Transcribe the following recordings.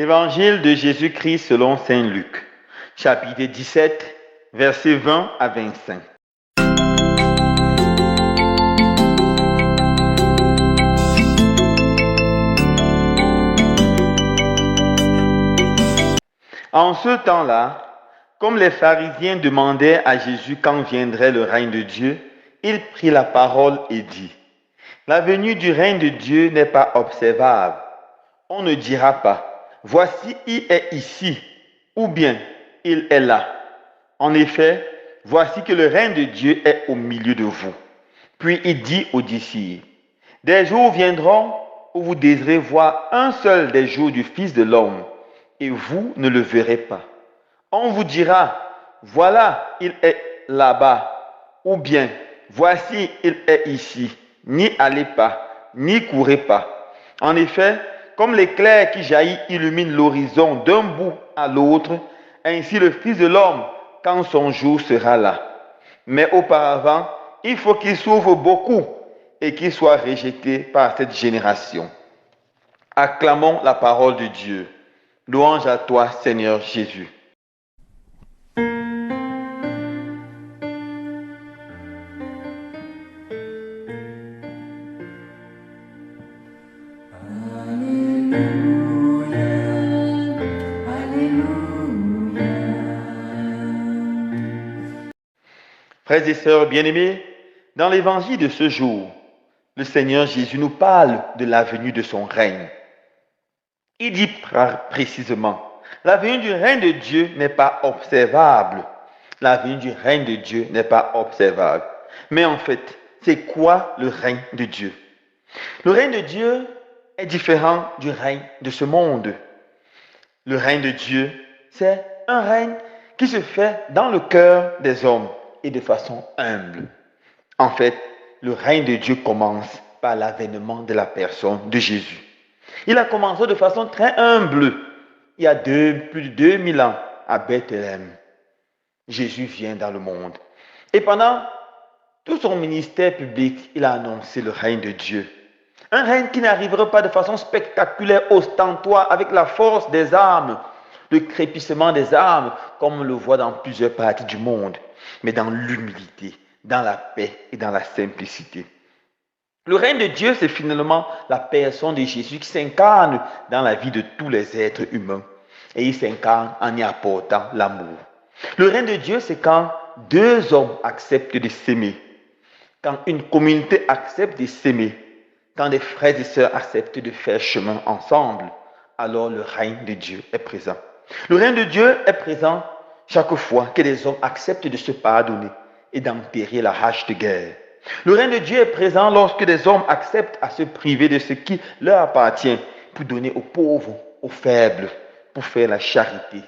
Évangile de Jésus-Christ selon saint Luc, chapitre 17, versets 20 à 25. En ce temps-là, comme les pharisiens demandaient à Jésus quand viendrait le règne de Dieu, il prit la parole et dit: La venue du règne de Dieu n'est pas observable. On ne dira pas: Voici, il est ici, ou bien il est là. En effet, voici que le règne de Dieu est au milieu de vous. Puis il dit aux disciples: Des jours viendront où vous désirez voir un seul des jours du Fils de l'homme, et vous ne le verrez pas. On vous dira: Voilà, il est là-bas, ou bien voici, il est ici. N'y allez pas, n'y courez pas. En effet, comme l'éclair qui jaillit illumine l'horizon d'un bout à l'autre, ainsi le Fils de l'homme, quand son jour sera là. Mais auparavant, il faut qu'il souffre beaucoup et qu'il soit rejeté par cette génération. Acclamons la parole de Dieu. Louange à toi, Seigneur Jésus. Frères et sœurs bien-aimés, dans l'évangile de ce jour, le Seigneur Jésus nous parle de la venue de son règne. Il dit précisément: la venue du règne de Dieu n'est pas observable. La venue du règne de Dieu n'est pas observable. Mais en fait, c'est quoi le règne de Dieu? Le règne de Dieu est différent du règne de ce monde. Le règne de Dieu, c'est un règne qui se fait dans le cœur des hommes et de façon humble. En fait, le règne de Dieu commence par l'avènement de la personne de Jésus. Il a commencé de façon très humble, il y a plus de 2000 ans, à Bethléem. Jésus vient dans le monde. Et pendant tout son ministère public, il a annoncé le règne de Dieu. Un règne qui n'arrivera pas de façon spectaculaire, ostentatoire, avec la force des armes, le crépissement des armes, comme on le voit dans plusieurs parties du monde, mais dans l'humilité, dans la paix et dans la simplicité. Le règne de Dieu, c'est finalement la personne de Jésus qui s'incarne dans la vie de tous les êtres humains. Et il s'incarne en y apportant l'amour. Le règne de Dieu, c'est quand deux hommes acceptent de s'aimer, quand une communauté accepte de s'aimer, quand des frères et sœurs acceptent de faire chemin ensemble, alors le règne de Dieu est présent. Le règne de Dieu est présent chaque fois que les hommes acceptent de se pardonner et d'enterrer la hache de guerre. Le règne de Dieu est présent lorsque des hommes acceptent à se priver de ce qui leur appartient pour donner aux pauvres, aux faibles, pour faire la charité,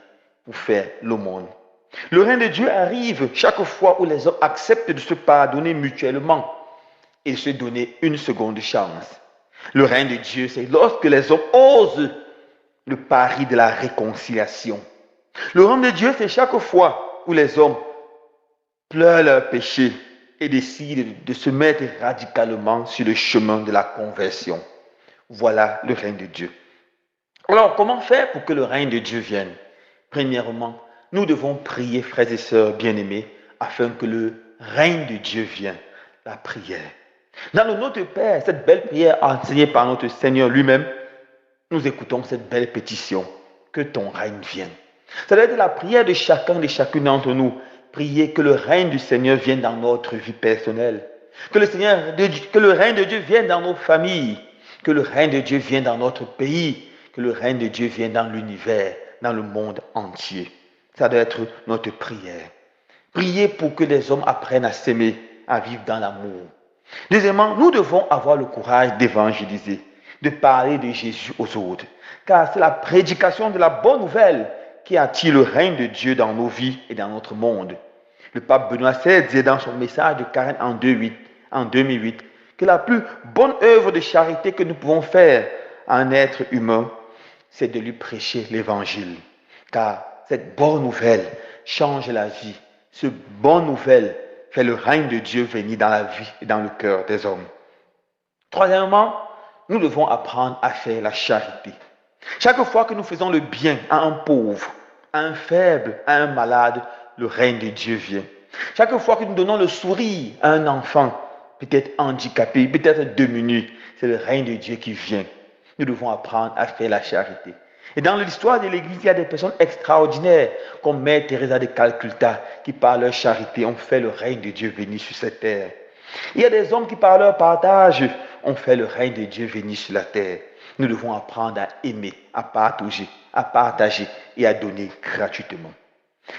pour faire l'aumône. Le règne de Dieu arrive chaque fois où les hommes acceptent de se pardonner mutuellement et se donner une seconde chance. Le règne de Dieu, c'est lorsque les hommes osent le pari de la réconciliation. Le règne de Dieu, c'est chaque fois où les hommes pleurent leurs péchés et décident de se mettre radicalement sur le chemin de la conversion. Voilà le règne de Dieu. Alors, comment faire pour que le règne de Dieu vienne? Premièrement, nous devons prier, frères et sœurs bien-aimés, afin que le règne de Dieu vienne. La prière. Dans le Notre Père, cette belle prière enseignée par notre Seigneur lui-même, nous écoutons cette belle pétition: que ton règne vienne. Ça doit être la prière de chacun et chacune d'entre nous. Prier que le règne du Seigneur vienne dans notre vie personnelle. Que le règne de Dieu vienne dans nos familles. Que le règne de Dieu vienne dans notre pays. Que le règne de Dieu vienne dans l'univers, dans le monde entier. Ça doit être notre prière. Prier pour que les hommes apprennent à s'aimer, à vivre dans l'amour. Deuxièmement, nous devons avoir le courage d'évangéliser, de parler de Jésus aux autres. Car c'est la prédication de la bonne nouvelle qui attire le règne de Dieu dans nos vies et dans notre monde. Le pape Benoît XVI disait dans son message de Carême en 2008 que la plus bonne œuvre de charité que nous pouvons faire à un être humain, c'est de lui prêcher l'évangile. Car cette bonne nouvelle change la vie. Cette bonne nouvelle fait le règne de Dieu venir dans la vie et dans le cœur des hommes. Troisièmement, nous devons apprendre à faire la charité. Chaque fois que nous faisons le bien à un pauvre, à un faible, à un malade, le règne de Dieu vient. Chaque fois que nous donnons le sourire à un enfant, peut-être handicapé, peut-être diminué, c'est le règne de Dieu qui vient. Nous devons apprendre à faire la charité. Et dans l'histoire de l'Église, il y a des personnes extraordinaires, comme Mère Teresa de Calcutta, qui par leur charité ont fait le règne de Dieu venir sur cette terre. Il y a des hommes qui par leur partage ont fait le règne de Dieu venir sur la terre. Nous devons apprendre à aimer, à partager et à donner gratuitement.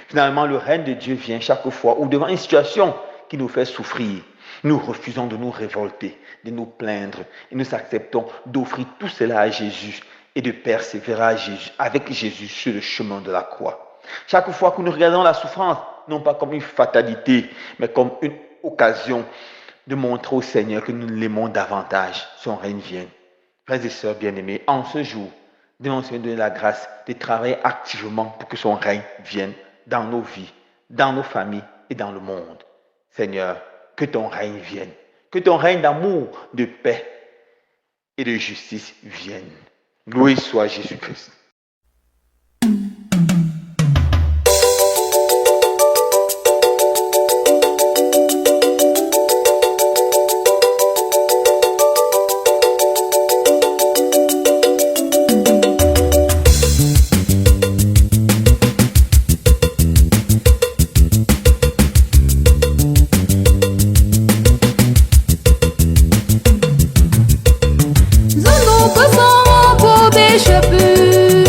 Finalement, le règne de Dieu vient chaque fois où devant une situation qui nous fait souffrir, nous refusons de nous révolter, de nous plaindre et nous acceptons d'offrir tout cela à Jésus et de persévérer avec Jésus sur le chemin de la croix. Chaque fois que nous regardons la souffrance, non pas comme une fatalité, mais comme une occasion de montrer au Seigneur que nous l'aimons davantage, son règne vient. Frères et sœurs bien-aimés, en ce jour, nous Seigneur donner la grâce de travailler activement pour que son règne vienne dans nos vies, dans nos familles et dans le monde. Seigneur, que ton règne vienne, que ton règne d'amour, de paix et de justice vienne. Loué soit Jésus-Christ. Zungu kusoma po bishop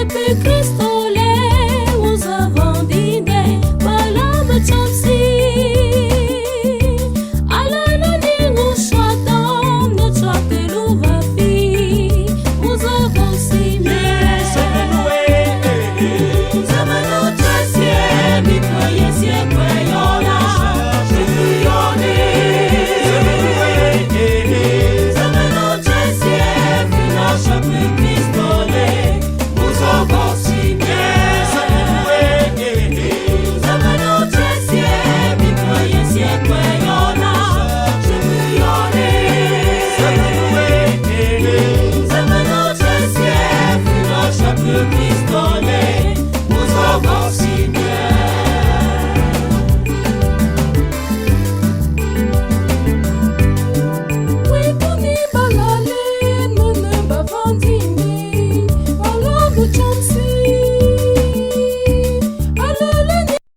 peut